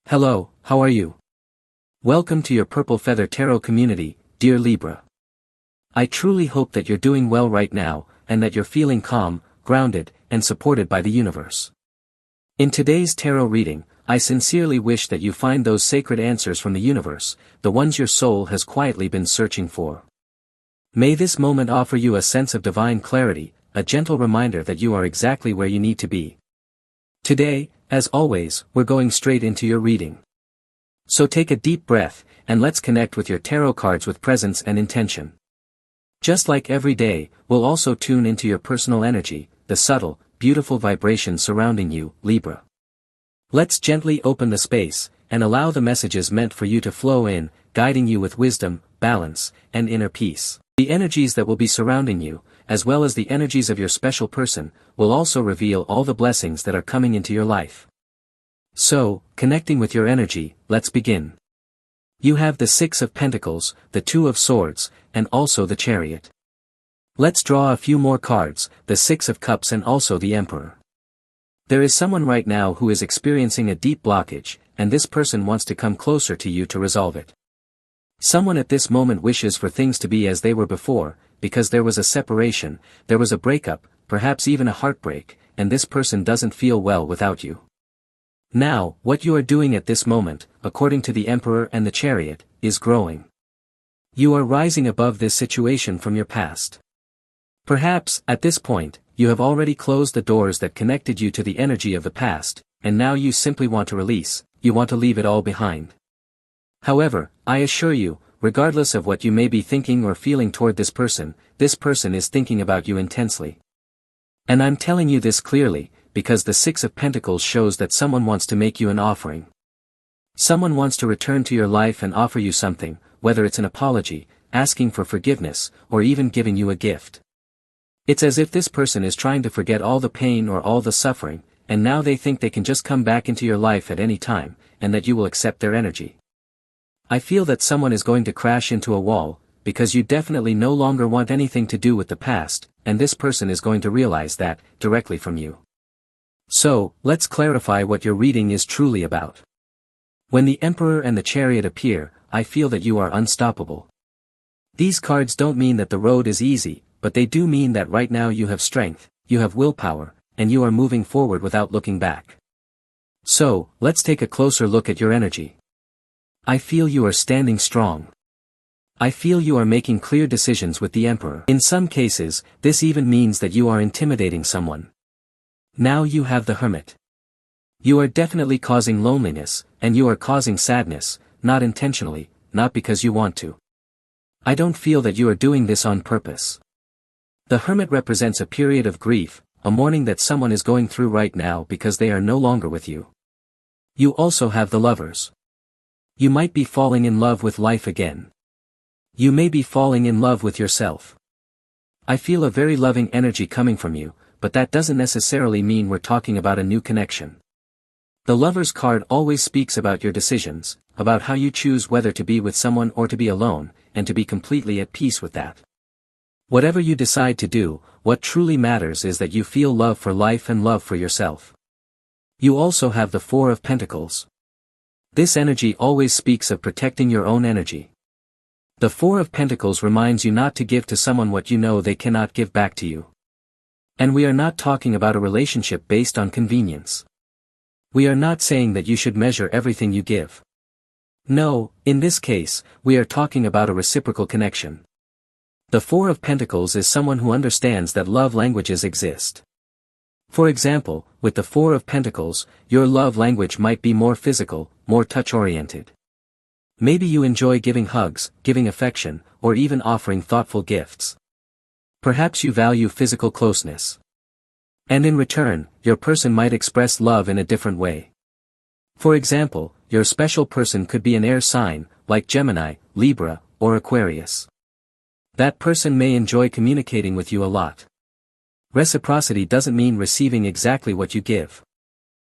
Hello, how are you? Welcome to your Purple Feather Tarot community, dear Libra. I truly hope that you're doing well right now, and that you're feeling calm, grounded, and supported by the universe. In today's tarot reading, I sincerely wish that you find those sacred answers from the universe, the ones your soul has quietly been searching for. May this moment offer you a sense of divine clarity, a gentle reminder that you are exactly where you need to be. Today, as always, we're going straight into your reading. So take a deep breath, and let's connect with your tarot cards with presence and intention. Just like every day, we'll also tune into your personal energy, the subtle, beautiful vibrations surrounding you, Libra. Let's gently open the space, and allow the messages meant for you to flow in, guiding you with wisdom, balance, and inner peace. The energies that will be surrounding you, as well as the energies of your special person, will also reveal all the blessings that are coming into your life. So, connecting with your energy, let's begin. You have the Six of Pentacles, the Two of Swords, and also the Chariot. Let's draw a few more cards, the Six of Cups and also the Emperor. There is someone right now who is experiencing a deep blockage, and this person wants to come closer to you to resolve it. Someone at this moment wishes for things to be as they were before, because there was a separation, there was a breakup, perhaps even a heartbreak, and this person doesn't feel well without you. Now, what you are doing at this moment, according to the Emperor and the Chariot, is growing. You are rising above this situation from your past. Perhaps, at this point, you have already closed the doors that connected you to the energy of the past, and now you simply want to release, you want to leave it all behind. However, I assure you, regardless of what you may be thinking or feeling toward this person is thinking about you intensely. And I'm telling you this clearly, because the Six of Pentacles shows that someone wants to make you an offering. Someone wants to return to your life and offer you something, whether it's an apology, asking for forgiveness, or even giving you a gift. It's as if this person is trying to forget all the pain or all the suffering, and now they think they can just come back into your life at any time, and that you will accept their energy. I feel that someone is going to crash into a wall, because you definitely no longer want anything to do with the past, and this person is going to realize that, directly from you. So, let's clarify what your reading is truly about. When the Emperor and the Chariot appear, I feel that you are unstoppable. These cards don't mean that the road is easy, but they do mean that right now you have strength, you have willpower, and you are moving forward without looking back. So, let's take a closer look at your energy. I feel you are standing strong. I feel you are making clear decisions with the Emperor. In some cases, this even means that you are intimidating someone. Now you have the Hermit. You are definitely causing loneliness, and you are causing sadness, not intentionally, not because you want to. I don't feel that you are doing this on purpose. The Hermit represents a period of grief, a mourning that someone is going through right now because they are no longer with you. You also have the Lovers. You might be falling in love with life again. You may be falling in love with yourself. I feel a very loving energy coming from you, but that doesn't necessarily mean we're talking about a new connection. The Lovers card always speaks about your decisions, about how you choose whether to be with someone or to be alone, and to be completely at peace with that. Whatever you decide to do, what truly matters is that you feel love for life and love for yourself. You also have the Four of Pentacles. This energy always speaks of protecting your own energy. The Four of Pentacles reminds you not to give to someone what you know they cannot give back to you. And we are not talking about a relationship based on convenience. We are not saying that you should measure everything you give. No, in this case, we are talking about a reciprocal connection. The Four of Pentacles is someone who understands that love languages exist. For example, with the Four of Pentacles, your love language might be more physical, more touch-oriented. Maybe you enjoy giving hugs, giving affection, or even offering thoughtful gifts. Perhaps you value physical closeness. And in return, your person might express love in a different way. For example, your special person could be an air sign, like Gemini, Libra, or Aquarius. That person may enjoy communicating with you a lot. Reciprocity doesn't mean receiving exactly what you give.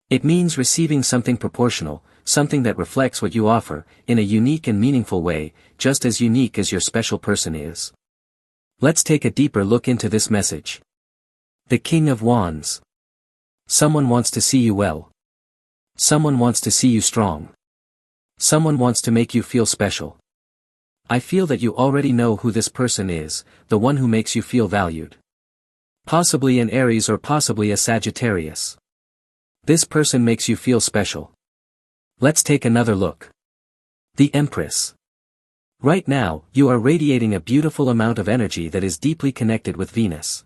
It means receiving something proportional, something that reflects what you offer, in a unique and meaningful way, just as unique as your special person is. Let's take a deeper look into this message. The King of Wands. Someone wants to see you well. Someone wants to see you strong. Someone wants to make you feel special. I feel that you already know who this person is, the one who makes you feel valued. Possibly an Aries or possibly a Sagittarius. This person makes you feel special. Let's take another look. The Empress. Right now, you are radiating a beautiful amount of energy that is deeply connected with Venus.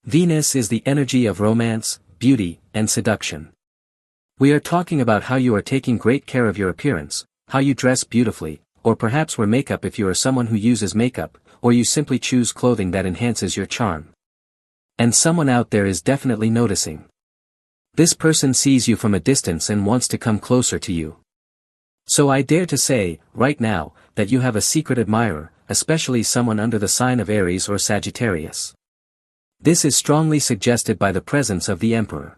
Venus is the energy of romance, beauty, and seduction. We are talking about how you are taking great care of your appearance, how you dress beautifully, or perhaps wear makeup if you are someone who uses makeup, or you simply choose clothing that enhances your charm. And someone out there is definitely noticing. This person sees you from a distance and wants to come closer to you. So I dare to say, right now, that you have a secret admirer, especially someone under the sign of Aries or Sagittarius. This is strongly suggested by the presence of the Emperor.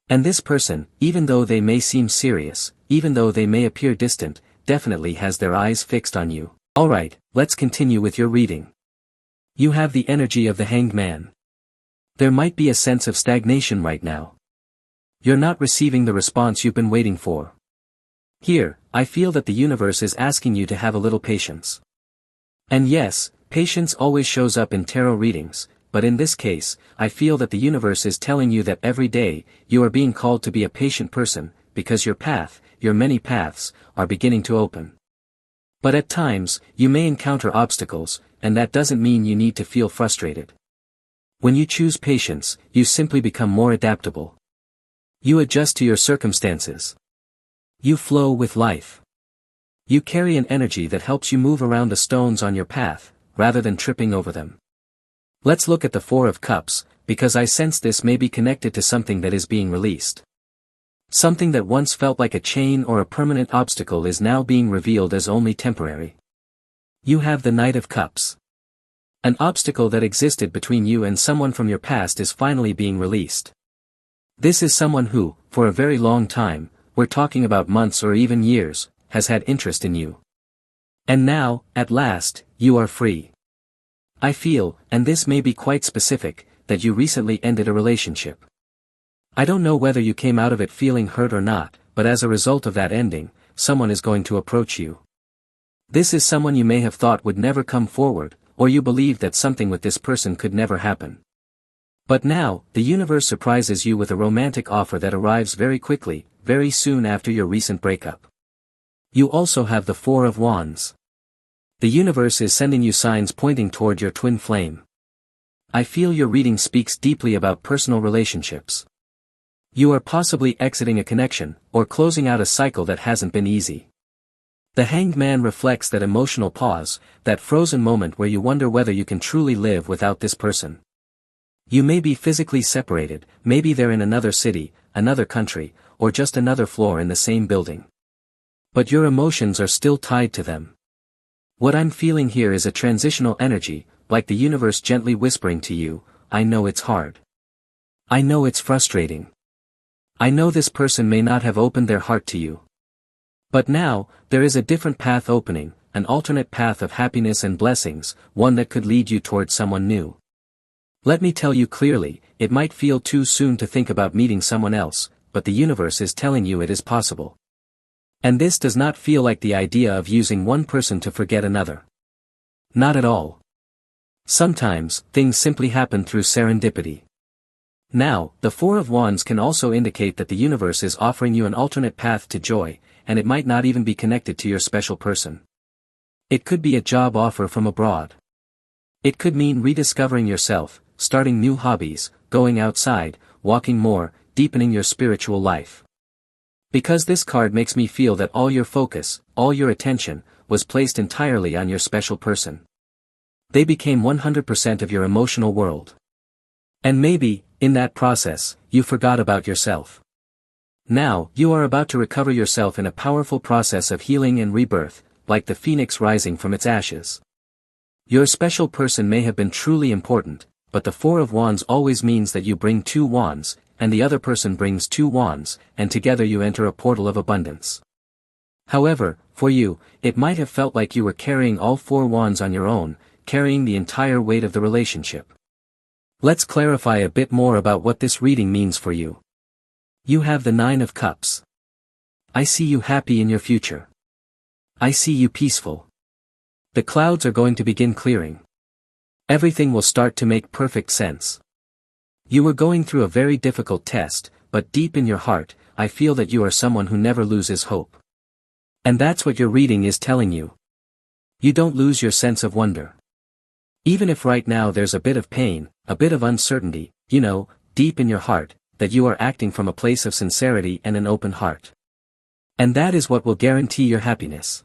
And this person, even though they may seem serious, even though they may appear distant, definitely has their eyes fixed on you. Alright, let's continue with your reading. You have the energy of the Hanged Man. There might be a sense of stagnation right now. You're not receiving the response you've been waiting for. Here, I feel that the universe is asking you to have a little patience. And yes, patience always shows up in tarot readings, but in this case, I feel that the universe is telling you that every day, you are being called to be a patient person, because your path, your many paths, are beginning to open. But at times, you may encounter obstacles, and that doesn't mean you need to feel frustrated. When you choose patience, you simply become more adaptable. You adjust to your circumstances. You flow with life. You carry an energy that helps you move around the stones on your path, rather than tripping over them. Let's look at the Four of Cups, because I sense this may be connected to something that is being released. Something that once felt like a chain or a permanent obstacle is now being revealed as only temporary. You have the Knight of Cups. An obstacle that existed between you and someone from your past is finally being released. This is someone who, for a very long time, we're talking about months or even years, has had interest in you. And now, at last, you are free. I feel, and this may be quite specific, that you recently ended a relationship. I don't know whether you came out of it feeling hurt or not, but as a result of that ending, someone is going to approach you. This is someone you may have thought would never come forward, or you believed that something with this person could never happen. But now, the universe surprises you with a romantic offer that arrives very quickly, very soon after your recent breakup. You also have the Four of Wands. The universe is sending you signs pointing toward your twin flame. I feel your reading speaks deeply about personal relationships. You are possibly exiting a connection, or closing out a cycle that hasn't been easy. The Hanged Man reflects that emotional pause, that frozen moment where you wonder whether you can truly live without this person. You may be physically separated, maybe they're in another city, another country, or just another floor in the same building. But your emotions are still tied to them. What I'm feeling here is a transitional energy, like the universe gently whispering to you, I know it's hard. I know it's frustrating. I know this person may not have opened their heart to you. But now, there is a different path opening, an alternate path of happiness and blessings, one that could lead you towards someone new. Let me tell you clearly, it might feel too soon to think about meeting someone else, but the universe is telling you it is possible. And this does not feel like the idea of using one person to forget another. Not at all. Sometimes, things simply happen through serendipity. Now, the Four of Wands can also indicate that the universe is offering you an alternate path to joy, and it might not even be connected to your special person. It could be a job offer from abroad. It could mean rediscovering yourself, starting new hobbies, going outside, walking more, deepening your spiritual life. Because this card makes me feel that all your focus, all your attention, was placed entirely on your special person. They became 100% of your emotional world. And maybe, in that process, you forgot about yourself. Now, you are about to recover yourself in a powerful process of healing and rebirth, like the phoenix rising from its ashes. Your special person may have been truly important, but the Four of Wands always means that you bring two wands, and the other person brings two wands, and together you enter a portal of abundance. However, for you, it might have felt like you were carrying all four wands on your own, carrying the entire weight of the relationship. Let's clarify a bit more about what this reading means for you. You have the Nine of Cups. I see you happy in your future. I see you peaceful. The clouds are going to begin clearing. Everything will start to make perfect sense. You were going through a very difficult test, but deep in your heart, I feel that you are someone who never loses hope. And that's what your reading is telling you. You don't lose your sense of wonder. Even if right now there's a bit of pain, a bit of uncertainty, you know, deep in your heart, that you are acting from a place of sincerity and an open heart. And that is what will guarantee your happiness.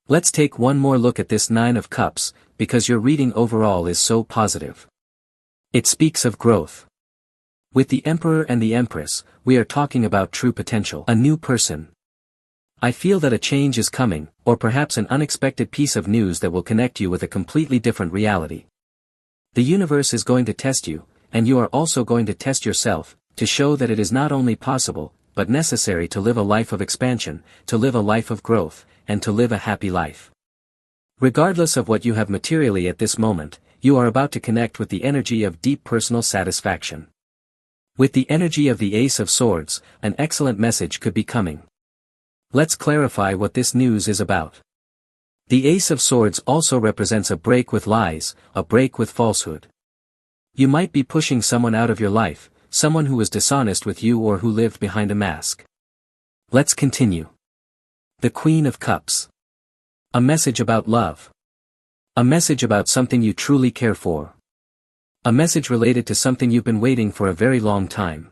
Let's take one more look at this Nine of Cups, because your reading overall is so positive. It speaks of growth. With the Emperor and the Empress, we are talking about true potential. A new person. I feel that a change is coming, or perhaps an unexpected piece of news that will connect you with a completely different reality. The universe is going to test you, and you are also going to test yourself, to show that it is not only possible, but necessary to live a life of expansion, to live a life of growth, and to live a happy life. Regardless of what you have materially at this moment, you are about to connect with the energy of deep personal satisfaction. With the energy of the Ace of Swords, an excellent message could be coming. Let's clarify what this news is about. The Ace of Swords also represents a break with lies, a break with falsehood. You might be pushing someone out of your life, someone who was dishonest with you or who lived behind a mask. Let's continue. The Queen of Cups. A message about love. A message about something you truly care for. A message related to something you've been waiting for a very long time.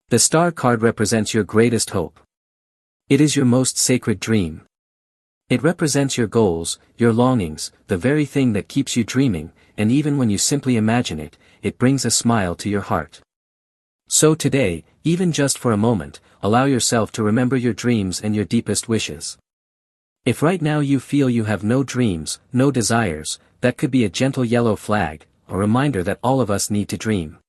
The Star card represents your greatest hope. It is your most sacred dream. It represents your goals, your longings, the very thing that keeps you dreaming, and even when you simply imagine it, it brings a smile to your heart. So today, even just for a moment, allow yourself to remember your dreams and your deepest wishes. If right now you feel you have no dreams, no desires, that could be a gentle yellow flag, a reminder that all of us need to dream.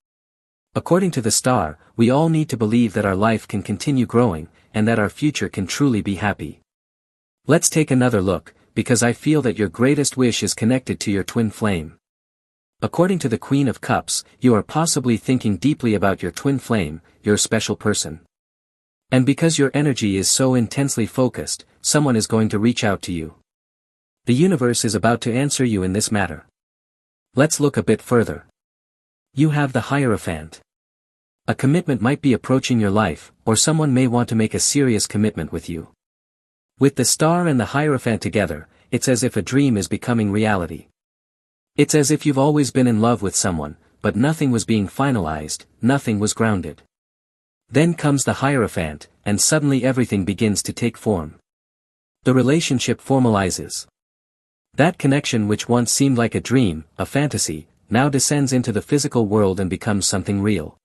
According to the Star, we all need to believe that our life can continue growing, and that our future can truly be happy. Let's take another look, because I feel that your greatest wish is connected to your twin flame. According to the Queen of Cups, you are possibly thinking deeply about your twin flame, your special person. And because your energy is so intensely focused, someone is going to reach out to you. The universe is about to answer you in this matter. Let's look a bit further. You have the Hierophant. A commitment might be approaching your life, or someone may want to make a serious commitment with you. With the Star and the Hierophant together, it's as if a dream is becoming reality. It's as if you've always been in love with someone, but nothing was being finalized, nothing was grounded. Then comes the Hierophant, and suddenly everything begins to take form. The relationship formalizes. That connection which once seemed like a dream, a fantasy, now descends into the physical world and becomes something real.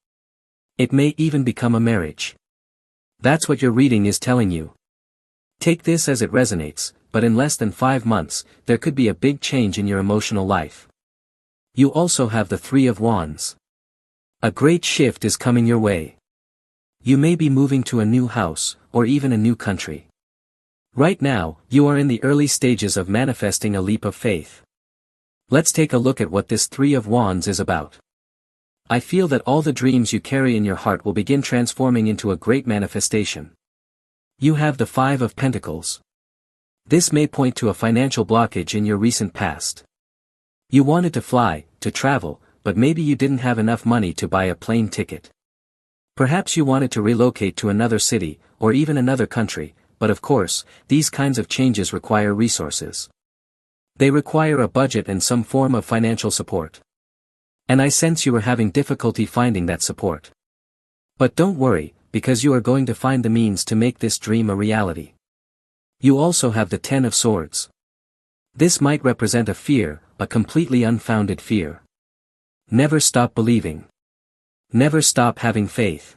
It may even become a marriage. That's what your reading is telling you. Take this as it resonates, but in less than 5 months, there could be a big change in your emotional life. You also have the Three of Wands. A great shift is coming your way. You may be moving to a new house, or even a new country. Right now, you are in the early stages of manifesting a leap of faith. Let's take a look at what this Three of Wands is about. I feel that all the dreams you carry in your heart will begin transforming into a great manifestation. You have the Five of Pentacles. This may point to a financial blockage in your recent past. You wanted to fly, to travel, but maybe you didn't have enough money to buy a plane ticket. Perhaps you wanted to relocate to another city, or even another country, but of course, these kinds of changes require resources. They require a budget and some form of financial support. And I sense you are having difficulty finding that support. But don't worry, because you are going to find the means to make this dream a reality. You also have the Ten of Swords. This might represent a fear, a completely unfounded fear. Never stop believing. Never stop having faith.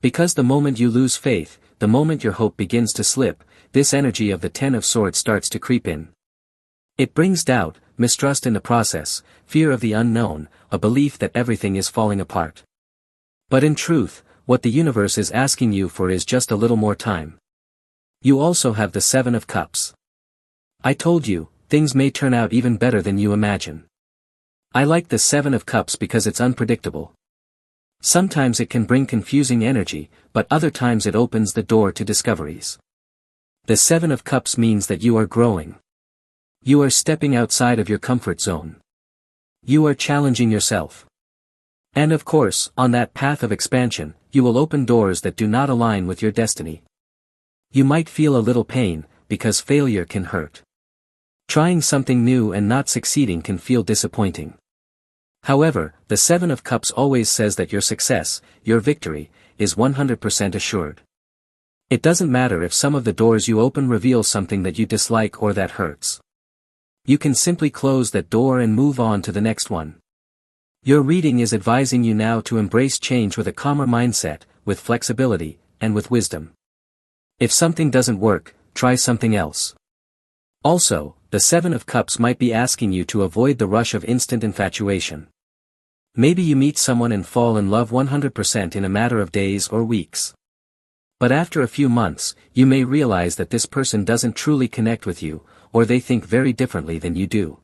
Because the moment you lose faith, the moment your hope begins to slip, this energy of the Ten of Swords starts to creep in. It brings doubt, mistrust in the process, fear of the unknown, a belief that everything is falling apart. But in truth, what the universe is asking you for is just a little more time. You also have the Seven of Cups. I told you, things may turn out even better than you imagine. I like the Seven of Cups because it's unpredictable. Sometimes it can bring confusing energy, but other times it opens the door to discoveries. The Seven of Cups means that you are growing. You are stepping outside of your comfort zone. You are challenging yourself. And of course, on that path of expansion, you will open doors that do not align with your destiny. You might feel a little pain, because failure can hurt. Trying something new and not succeeding can feel disappointing. However, the Seven of Cups always says that your success, your victory, is 100% assured. It doesn't matter if some of the doors you open reveal something that you dislike or that hurts. You can simply close that door and move on to the next one. Your reading is advising you now to embrace change with a calmer mindset, with flexibility, and with wisdom. If something doesn't work, try something else. Also, the Seven of Cups might be asking you to avoid the rush of instant infatuation. Maybe you meet someone and fall in love 100% in a matter of days or weeks. But after a few months, you may realize that this person doesn't truly connect with you, or they think very differently than you do.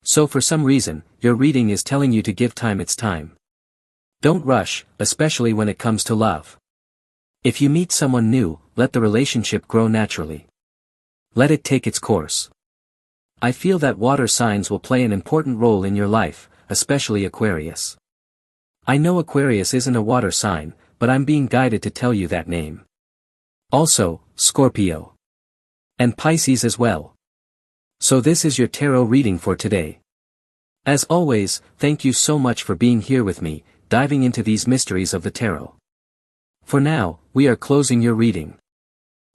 So for some reason, your reading is telling you to give time its time. Don't rush, especially when it comes to love. If you meet someone new, let the relationship grow naturally. Let it take its course. I feel that water signs will play an important role in your life, especially Aquarius. I know Aquarius isn't a water sign, but I'm being guided to tell you that name. Also, Scorpio. And Pisces as well. So this is your tarot reading for today. As always, thank you so much for being here with me, diving into these mysteries of the tarot. For now, we are closing your reading.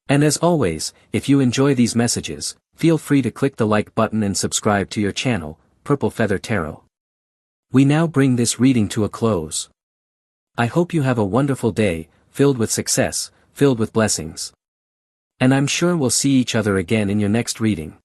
And as always, if you enjoy these messages, feel free to click the like button and subscribe to your channel, Purple Feather Tarot. We now bring this reading to a close. I hope you have a wonderful day, filled with success, filled with blessings. And I'm sure we'll see each other again in your next reading.